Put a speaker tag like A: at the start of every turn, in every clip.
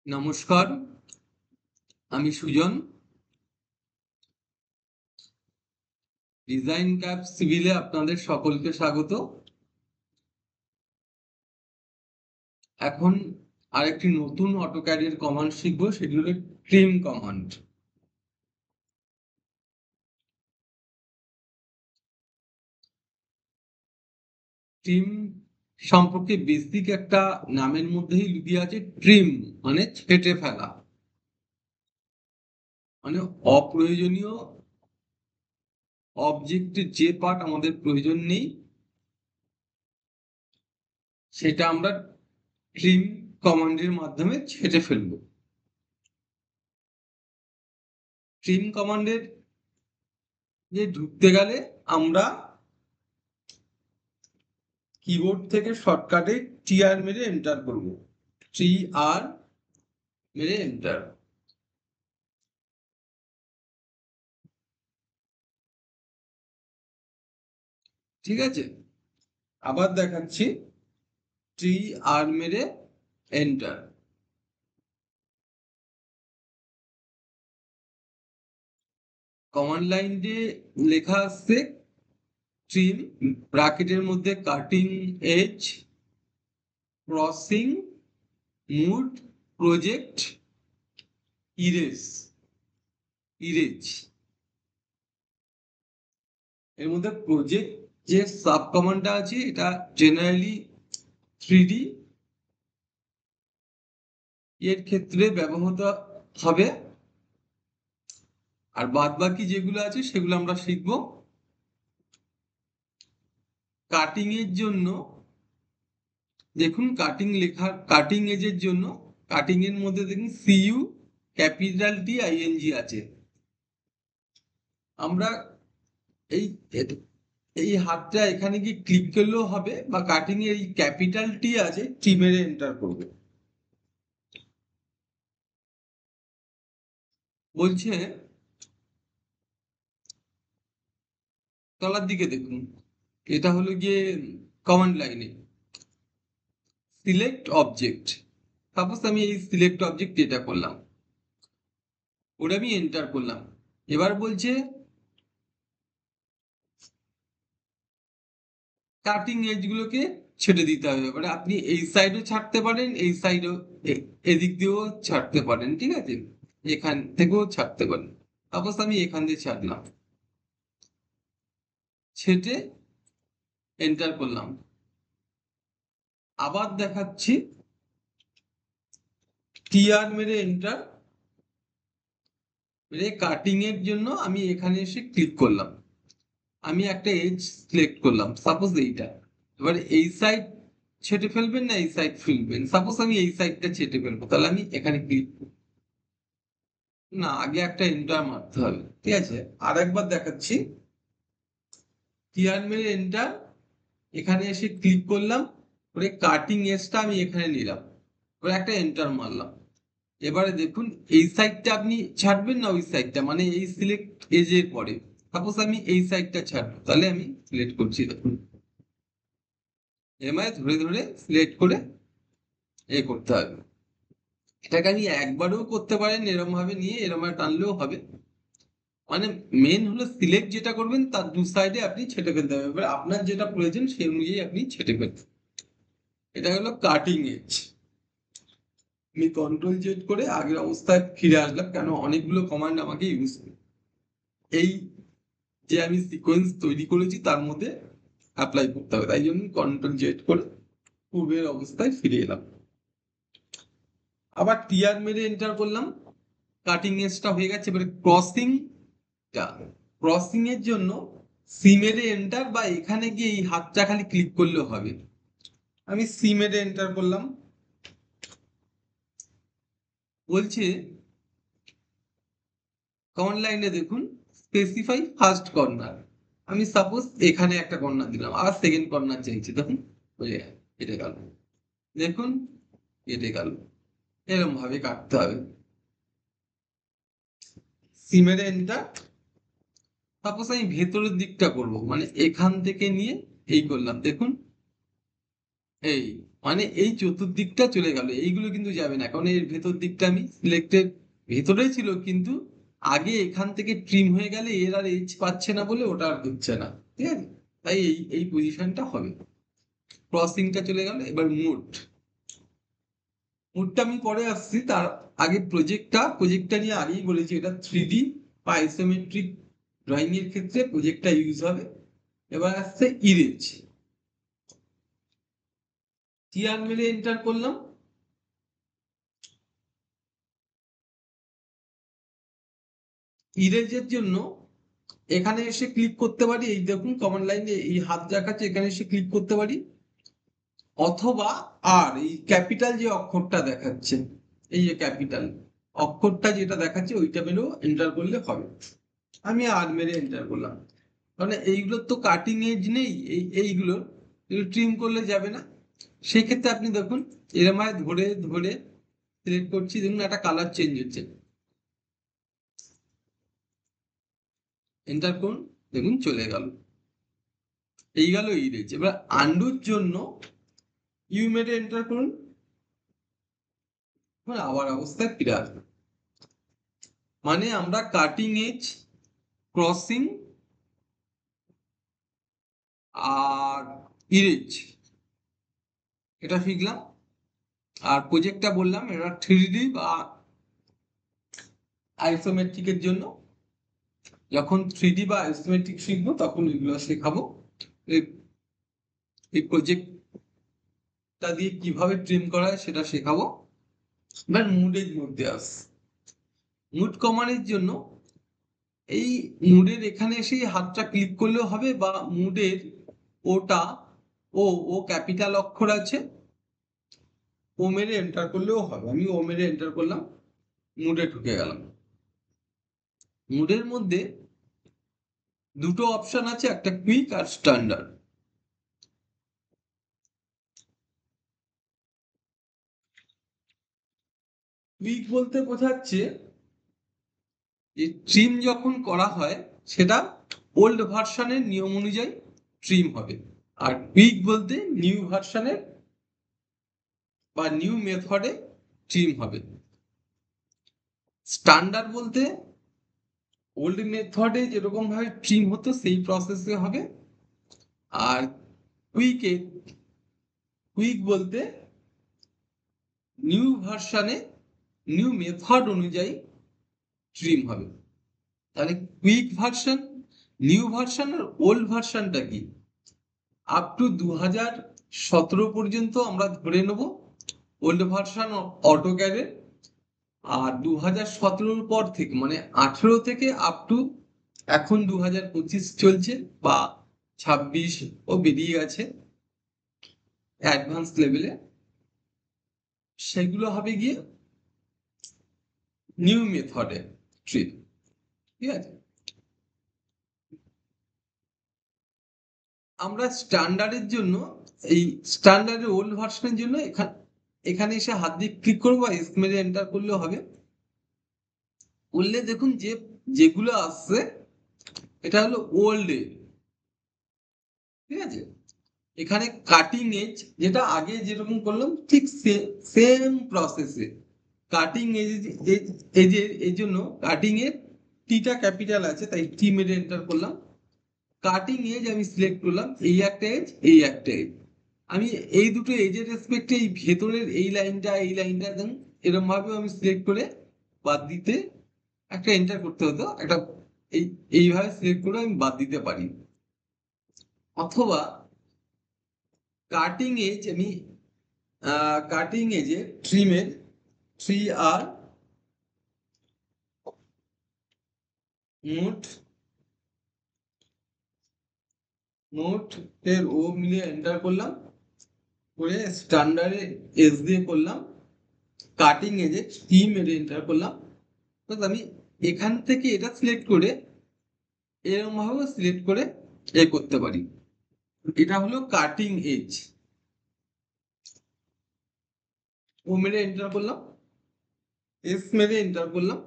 A: নমস্কার, আমি Sujan. Design cap সিভিলে আপনাদের সকলকে স্বাগত। এখন আরেকটি নতুন অটোক্যাডের কমান্ড শিখবো, সেটি হলো ট্রিম কমান্ড। ট্রিম সম্পর্কে বেসিক একটা নামের মধ্যেই লুকিয়ে আছে। ট্রিম মানে ছেঁটে ফেলা, মানে অপ্রয়োজনীয় অবজেক্টের যে পার্ট আমাদের প্রয়োজন নেই সেটা আমরা ট্রিম কমান্ডের মাধ্যমে ছেঁটে ফেলবো। ট্রিম কমান্ডের যে ঢুকতে গেলে আমরা কিবোর্ড থেকে শর্টকাটে টিআর মেরে এন্টার করব। টিআর মেরে এন্টার। ঠিক আছে, আবার দেখাচ্ছি। টিআর মেরে এন্টার। কমান্ড লাইনে লেখা আসছে ট্রিম, ব্র্যাকেটের মধ্যে cutting edge, crossing, mood, project, erase. Erase এর মধ্যে প্রজেক্ট যে সাব কমান্ডটা আছে এটা জেনারেলি 3D এর ক্ষেত্রে ব্যবহৃত হবে, আর বাদ বাকি যেগুলো আছে সেগুলো আমরা শিখবো। কাটিং এর জন্য দেখুন, কাটিং লেখা, কাটিং এজের জন্য কাটিং এর মধ্যে দেখুন সিইউ ক্যাপিটাল টি আইএনজি আছে। আমরা এই এই হাতটা এখানে কি ক্লিক করলেও হবে, বা কাটিং এর এই ক্যাপিটাল টি আছে টি মেরে এন্টার করবে। বলছে তলার দিকে দেখুন, এটা হলো গিয়ে কমান্ড লাইনে সিলেক্ট অবজেক্ট। সাপোজ আমি এই সিলেক্ট অবজেক্ট এটা করলাম, ওটা আমি এন্টার করলাম। এবার বলছে কাটিং এজ গুলোকে ছেড়ে দিতে হবে। এবারে আপনি এই সাইডও ছাড়তে পারেন, এই সাইডও, এদিক দিয়েও ছাড়তে পারেন। ঠিক আছে, এখান থেকেও ছাড়তে পারেন। সাপোজ আমি এখান দিয়ে ছাড়লাম, ছেটে এন্টার করলাম। আবার দেখাচ্ছি, টিআর মেরে এন্টার মেরে কাটিং এর জন্য আমি এখানে এসে ক্লিক করলাম। আমি একটা এজ সিলেক্ট করলাম, সাপোজ এইটা। এবার এই সাইড ছেটে ফেলবেন না এই সাইড ফেলবেন? সাপোজ আমি এই সাইডটা ছেটে ফেলবো, তাহলে আমি এখানে ক্লিক, না আগে একটা এন্টার মারতে হবে। ঠিক আছে, আর একবার দেখাচ্ছি। টিআর মেরে এন্টার, এখানে এসে ক্লিক করলাম, করে কাটিং এজটা আমি এখানে নিলাম, করে একটা এন্টার মারলাম। এবারে দেখুন এই সাইডটা আপনি ছাড়বেন না ওই সাইডটা, মানে এই সিলেক্ট এজের পরে সাপোজ আমি এই সাইডটা ছাড়বো, তাহলে আমি সিলেক্ট করছি। দেখুন এমআই ধরে ধরে সিলেক্ট করে এ করতে হবে। এটাকে আমি একবারও করতে পারেন, এরম ভাবে নিয়ে এরম ভাবে টানলেও হবে। মানে মেন হলো সিলেক্ট যেটা করবেন তার দু সাইডে আপনি ছেটে ফেলতে হবে। এবার আপনার যেটা প্রয়োজন সেই অনুযায়ী আপনি ছেটে ফেলবেন। এটা হলো কাটিং এজ। আমি কন্ট্রোল জেড করে আগের অবস্থায় ফিরে আসলাম, কেন অনেকগুলো কমান্ড আমাকে ইউজ, এই যে আমি সিকোয়েন্স তৈরি করেছি তার মধ্যে অ্যাপ্লাই করতে হবে, তাই জন্য কন্ট্রোল জেড করে পূর্বের অবস্থায় ফিরে এলাম। আবার টিআর মেরে এন্টার করলাম, কাটিং এজটা হয়ে গেছে। এবারে ক্রসিং, ক্রসিং এর জন্য সি মেরে এন্টার, বা এখানে গিয়ে এই হাতটা খালি ক্লিক করলেও হবে। আমি সি মেরে এন্টার করলাম। বলছে কমান্ড লাইনে দেখুন স্পেসিফাই ফার্স্ট কর্নার। আমি সাপোজ এখানে একটা কর্নার দিলাম, আর সেকেন্ড কর্নার চাইছি। দেখুন হয়ে কেটে গেল, দেখুন কেটে গেল। এরকম ভাবে কাটতে হবে। সি মেরে এন্টার। সাপোজ আমি ভেতরের দিকটা করব, মানে এখান থেকে নিয়ে এই করলাম, দেখুন এই। মানে এই চতুর্দিকটা চলে গেল, এইগুলো কিন্তু যাবে না, কারণ এর ভেতর দিকটা আমি সিলেক্টেড ভেতরে ছিল, কিন্তু আগে এখান থেকে ট্রিম হয়ে গেলে এর আর এজ পাচ্ছে না বলে ওটা আর হচ্ছে না। ঠিক আছে, তাই এই এই পজিশনটা হবে। ক্রসিংটা চলে গেল। এবার মুডটা আমি পরে আসছি, তার আগে প্রজেক্টটা নিয়ে আগেই বলেছি, এটা 3D বা আইসোমেট্রিক ড্রয়িং এর ক্ষেত্রে প্রজেক্টটা ইউজ হবে। এবার আসছে ইরেজ। টিয়ার মেরে এন্টার করলাম। ইরেজের জন্য এখানে এসে ক্লিক করতে পারি, এই দেখুন কমান্ড লাইনে এই হাত দেখাচ্ছে, এখানে এসে ক্লিক করতে পারি, অথবা আর এই ক্যাপিটাল যে অক্ষরটা দেখাচ্ছে, এই যে ক্যাপিটাল অক্ষরটা যেটা দেখাচ্ছে ওইটা মেরেও এন্টার করলে হবে। আমি আর মেরে এন্টার করলাম, কারণ এইগুলোর তো কাটিং এজ নেই, এইগুলো ট্রিম করলে যাবে না। সেক্ষেত্রে আপনি দেখুন এরমায় ধরে ধরে সিলেক্ট করছি, দেখুন একটা কালার চেঞ্জ হচ্ছে, এন্টার করুন, দেখুন চলে গেল। এই গেল ইরেজ। এবার আন্ডুর জন্য ইউ মেরে এন্টার করুন, আবার অবস্থায় ফিরে আসবে। মানে আমরা কাটিং এজ, ক্রসিং আর ইরেজ এটা শিখলাম। আর প্রজেক্টটা বললাম এটা 3D বা আইসোমেট্রিকের জন্য। যখন 3D বা আইসোমেট্রিক শিখবো তখন এগুলো শেখাবো। এই এই প্রজেক্টটা দিয়ে কিভাবে ট্রিম করা হয় সেটা শেখাবো। এবার মুডের মধ্যে আস, মুড কমানোর জন্য এই মুডের এখানে এসে হাতটা ক্লিক করলেও হবে, বা মুডের ওটা ও ও ক্যাপিটাল অক্ষর আছে, ও মেরে এন্টার করলেও হবে। আমি ও মেরে এন্টার করলাম, মুডে ঢুকে গেলাম। মুডের মধ্যে দুটো অপশন আছে, একটা কুইক আর স্ট্যান্ডার্ড। কুইক বলতে বোঝাচ্ছে যে ট্রিম যখন করা হয় সেটা ওল্ড ভার্সনের নিয়ম অনুযায়ী ট্রিম হবে। আর কুইক বলতে নিউ ভার্সনের বা নিউ মেথডে ট্রিম হবে। স্ট্যান্ডার্ড বলতে ওল্ড মেথডে যেরকম ভাবে ট্রিম হতো সেই প্রসেসে হবে। আর কুইকে কুইক বলতে নিউ ভার্সনে নিউ মেথড অনুযায়ী ট্রিম হবে। তাহলে কুইক ভার্সন, নিউ ভার্সন আর ওল্ড ভার্সনটা কি? আপ টু 2017 পর্যন্ত আমরা ধরে নেব ওল্ড ভার্সন অটোক্যাডের। আর 2017 পর থেকে মানে 18 থেকে আপ টু এখন 2025 চলছে বা 26 ও বেরিয়ে গেছে অ্যাডভান্স লেভেলে, সেগুলো হবে গিয়ে নিউ মেথডে ট্রিম। ঠিক আছে, আমরা স্ট্যান্ডার্ডের জন্য এই স্ট্যান্ডার্ডের ওল্ড ভার্সনের জন্য এখানে এসে হাত দিয়ে ক্লিক করবো, এস মেরে এন্টার করলেও হবে। করলে দেখুন যে যেগুলো আসছে এটা হলো ওল্ড এজ। ঠিক আছে, এখানে কাটিং এজ যেটা আগে যেরকম করলাম ঠিক সেম প্রসেসে কাটিং এজ, এজের এই জন্য কাটিং এর টিটা ক্যাপিটাল আছে তাই টি মেরে এন্টার করলাম। কাটিং এজ আমি সিলেক্ট করলাম, এই একটা এজ, এই একটা এজ। আমি এই দুটো এজের রেসপেক্টে এই ভেতরের এই লাইনটা একদম এরকম ভাবে আমি সিলেক্ট করে বাদ দিতে একটা এন্টার করতে হতো, একটা এই এইভাবে সিলেক্ট করে আমি বাদ দিতে পারি। অথবা কাটিং এজ আমি কাটিং এজে ট্রিমের 3R মোট মোট এর ও মিলিয়ে এন্টার করলাম, করে স্ট্যান্ডার্ডে এস দিয়ে করলাম, কাটিং এজে টি মেরে এন্টার করলাম। তো আমি এখান থেকে এটা সিলেক্ট করে এরকম ভাবে সিলেক্ট করে এ করতে পারি। এটা হলো কাটিং এজ। ও মেরে এন্টার করলাম, এস মেরে এন্টার করলাম,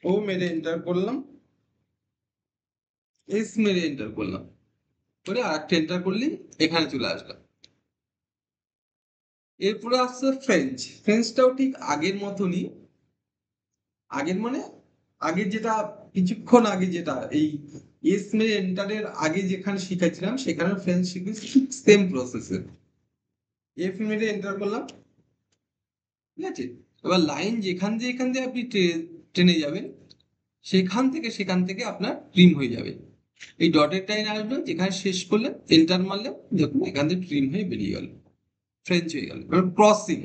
A: ও মেরে এন্টার করলাম, এস মেরে এন্টার করলাম। করে আর একটা এন্টার করলেই এখানে চলে আসলো। এরপরে আসছে ফ্রেঞ্চ। ফ্রেঞ্চটাও ঠিক আগের মতনই, আগের মানে আগের যেটা কিছুক্ষণ আগে যেটা এই এস মেরে এন্টারের আগে যেখানে শিখাচ্ছিলাম সেখানে ফ্রেঞ্চ শিখেছি, সেম প্রসেসে এফ মেরে এন্টার করলাম, ঠিক আছে। এবার লাইন যেখান দিয়ে আপনি টেনে যাবেন সেখান থেকে আপনার ট্রিম হয়ে যাবে। এই ডটের লাইন আসবে, যেখানে শেষ করলেন এন্টার মারলেন, দেখুন এখান থেকে ট্রিম হয়ে বেরিয়ে গেল, ফ্রেঞ্চ হয়ে গেল। এবার ক্রসিং,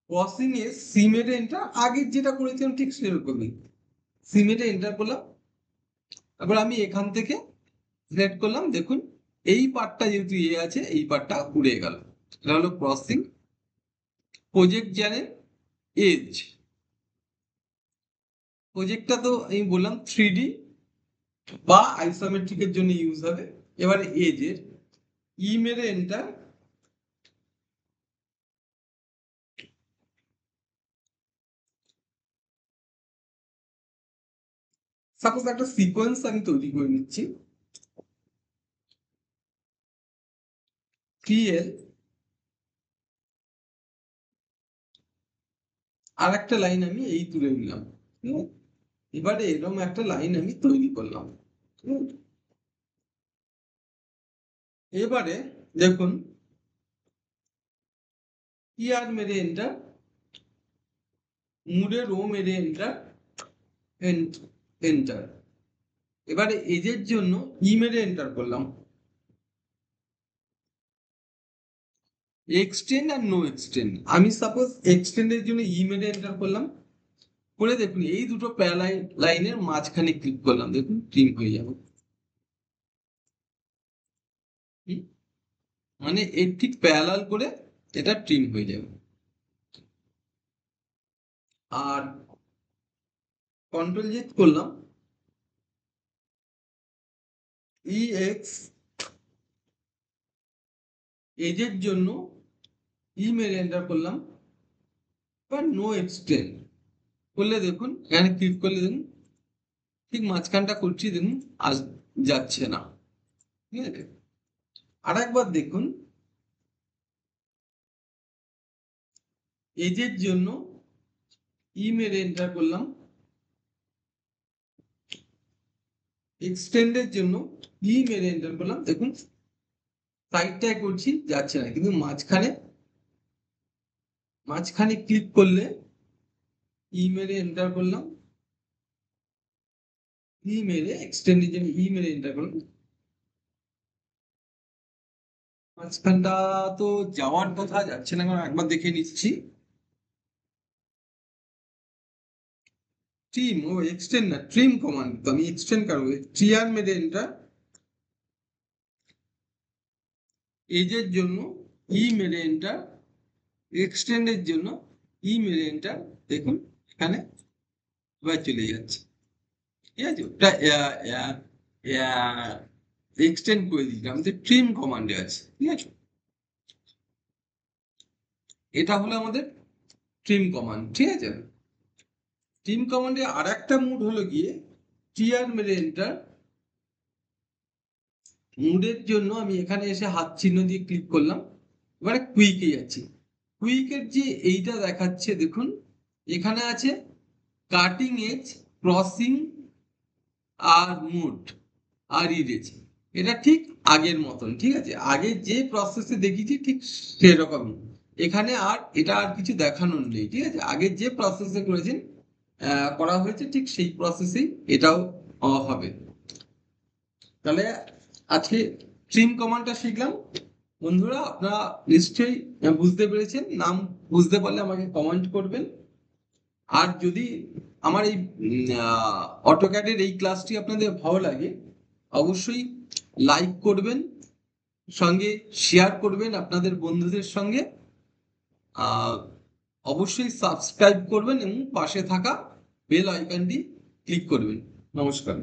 A: ক্রসিং এ সিমের এন্টার আগের যেটা করেছিলাম ঠিক সেরকমই, সিমেটে এন্টার করলাম। এবার আমি এখান থেকে সিলেক্ট করলাম, দেখুন এই পার্টটা যেহেতু আছে এই পার্টটা উড়ে গেল, এটা হলো ক্রসিং। প্রজেক্ট জানেন এজ, প্রজেক্টটা তো আমি বললাম 3D বা আইসোমেট্রিকের জন্য ইউজ হবে। এবারে এজের ই মেরে এন্টার, সাপোজ একটা সিকোয়েন্স আমি তৈরি করে নিচ্ছি, PL আর একটা লাইন আমি এই তুলে নিলাম, এবারে এরকম একটা লাইন আমি তৈরি করলাম। এবারে দেখুন আর মেরে এন্টার, মুডে রো মেরে এন্টার, এন্টার। এবারে এজের জন্য ই মেরে এন্টার করলাম, এক্সটেন্ড আর নো এক্সটেন্ড। আমি সাপোজ এক্সটেন্ডের জন্য ই মেরে এন্টার করলাম, করে দেখুন এই দুটো প্যারালাইন লাইনের মাঝখানে ক্লিক করলাম, দেখুন ট্রিম হয়ে যাবে। মানে এর ঠিক প্যারালাল করে এটা ট্রিম হয়ে যাবে। আর কন্ট্রোল জেড করলাম, ই এক্স, এজের জন্য ই মেরে এন্টার করলাম, বা নো এক্সটেন্ড করলে দেখুন এখানে ক্লিক করলে দেখুন ঠিক মাঝখানটা করছি, দেখুন আজ যাচ্ছে না, ঠিক আছে। আর একবার দেখুন এজের জন্য ই মেরে এন্টার করলাম, এক্সটেন্ডের জন্য ই মেরে এন্টার করলাম, দেখুন সাইডটায় করছি যাচ্ছে না, কিন্তু মাঝখানে ক্লিক করলে ই মেরে এন্টার করলাম, ই মেরে এক্সটেন্ডের জন্য ই মেরে এন্টার করলাম, মাঝখানটা তো যাওয়ার কথা যাচ্ছে না, কারণ একবার দেখে নিচ্ছি। ট্রিম, ও এক্সটেন্ড না, ট্রিম কমান্ড, তো আমি এক্সটেন্ড করবো, ট্রিয়ার মেরে এন্টার, এজের জন্য ই মেরে এন্টার, এক্সটেন্ডের জন্য ই মেরে এন্টার, দেখুন এখানে এবার চলে যাচ্ছে, ঠিক আছে। ওটা এক্সটেন্ড করে দিলাম, যে ট্রিম কমান্ডে আছে, ঠিক আছে। এটা হলো আমাদের ট্রিম কমান্ড, ঠিক আছে। ট্রিম কমান্ডে আর একটা মুড হলো গিয়ে টিআর মেরে এন্টার, মুডের জন্য আমি এখানে এসে হাত চিহ্ন দিয়ে ক্লিক করলাম, এবারে কুইকে যাচ্ছি। কুইকের যে এইটা দেখাচ্ছে দেখুন, এখানে আছে কাটিং এজ, ক্রসিং আর মুড আর ইরেজ। এটা ঠিক আগের মতন, ঠিক আছে, আগে যে প্রসেসে দেখিয়েছি ঠিক সেরকমই। এখানে আর এটা আর কিছু দেখানোর নেই, ঠিক আছে, আগে যে প্রসেসে করেছেন করা হয়েছে ঠিক সেই প্রসেসেই এটাও হবে। তাহলে আজকে ট্রিম কমান্ডটা শিখলাম। বন্ধুরা আপনারা নিশ্চয়ই বুঝতে পেরেছেন, নাম বুঝতে পারলে আমাকে কমেন্ট করবেন। আর যদি আমার এই অটোক্যাডের এই ক্লাসটি আপনাদের ভালো লাগে অবশ্যই লাইক করবেন, সঙ্গে শেয়ার করবেন আপনাদের বন্ধুদের সঙ্গে, অবশ্যই সাবস্ক্রাইব করবেন এবং পাশে থাকা বেল আইকনটি ক্লিক করবেন। নমস্কার।